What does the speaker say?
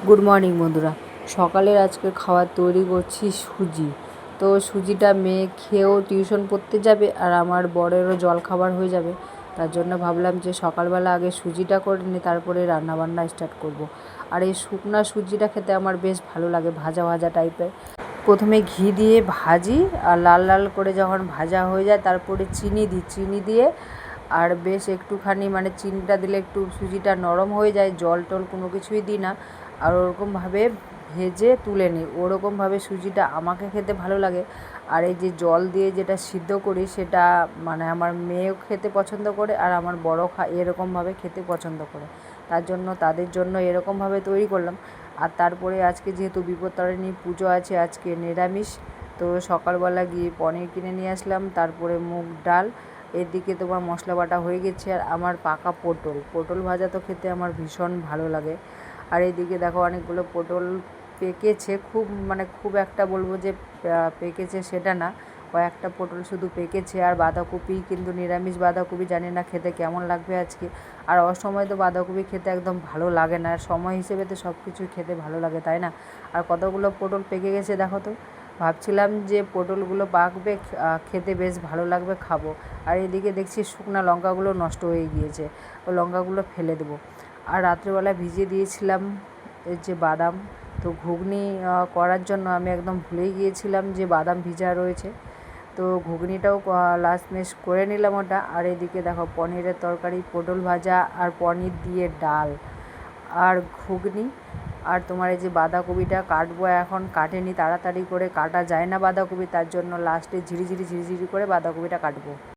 Good morning বন্ধুরা। সকালের আজকে খাবার তৈরি করছি সুজি। তো সুজিটা মেয়ে খেয়েও টিউশন পড়তে যাবে আর আমার বরেরও জলখাবার হয়ে যাবে। তার জন্য ভাবলাম যে সকালবেলা আগে সুজিটা করে নিই, তারপরে রান্নাবান্না স্টার্ট করব। আর এই শুকনা সুজিটা খেতে আমার বেশ ভালো লাগে, ভাজা ভাজা টাইপের। প্রথমে ঘি দিয়ে ভাজি, আর লাল লাল করে যখন ভাজা হয়ে যায় তারপরে চিনি দিই। চিনি দিয়ে আর বেশ একটুখানি চিনিটা দিলে একটু সুজিটা নরম হয়ে যায়, জল টল কোনো কিছুই দিই না। আর ওরকমভাবে ভেজে তুলে নিই। ওরকমভাবে সুজিটা আমাকে খেতে ভালো লাগে। আর এই যে জল দিয়ে যেটা সিদ্ধ করি সেটা আমার মেয়েও খেতে পছন্দ করে, আর আমার বড় এরকমভাবে খেতে পছন্দ করে। তার জন্য তাদের জন্য এরকমভাবে তৈরি করলাম। আর তারপরে আজকে যেহেতু বিপত্তারিণী পুজো আছে, আজকে নিরামিষ। তো সকালবেলা গিয়ে পনির কিনে নিয়ে আসলাম, তারপরে মুগ ডাল, এদিকে তোমার মশলা বাটা হয়ে গেছে। আর আমার পাকা পটল ভাজা তো খেতে আমার ভীষণ ভালো লাগে। আর এইদিকে দেখো অনেকগুলো পটল পেকেছে, খুব একটা বলবো যে পেকেছে সেটা না, কয়েকটা পটল শুধু পেকেছে। আর বাঁধাকপি, কিন্তু নিরামিষ বাঁধাকপি, জানি না খেতে কেমন লাগবে আজকে। আর অসময় তো বাঁধাকপি খেতে একদম ভালো লাগে না, সময় হিসেবে তো সব কিছুই খেতে ভালো লাগে, তাই না? আর কতগুলো পটল পেকে গেছে দেখো তো। ভাবছিলাম যে পটলগুলো পাকবে, খেতে বেশ ভালো লাগবে, খাবো। আর এদিকে দেখছি শুকনো লঙ্কাগুলো নষ্ট হয়ে গিয়েছে, ও লঙ্কাগুলো ফেলে দেবো। আর রাত্রেবেলা ভিজিয়ে দিয়েছিলাম এই যে বাদাম। তো ঘুগনি করার জন্য আমি একদম ভুলেই গিয়েছিলাম যে বাদাম ভিজা রয়েছে। তো ঘুগনিটাও লাস্টমেশ করে নিলাম ওটা। আর এদিকে দেখো পনিরের তরকারি, পটল ভাজা আর পনির দিয়ে ডাল আর ঘুগনি। আর তোমার এই যে বাঁধাকপিটা কাটবো, এখন কাটেনি, তাড়াতাড়ি করে কাটা যায় না বাঁধাকপি, তার জন্য লাস্টে ঝিরিঝিরি করে বাঁধাকপিটা কাটবো।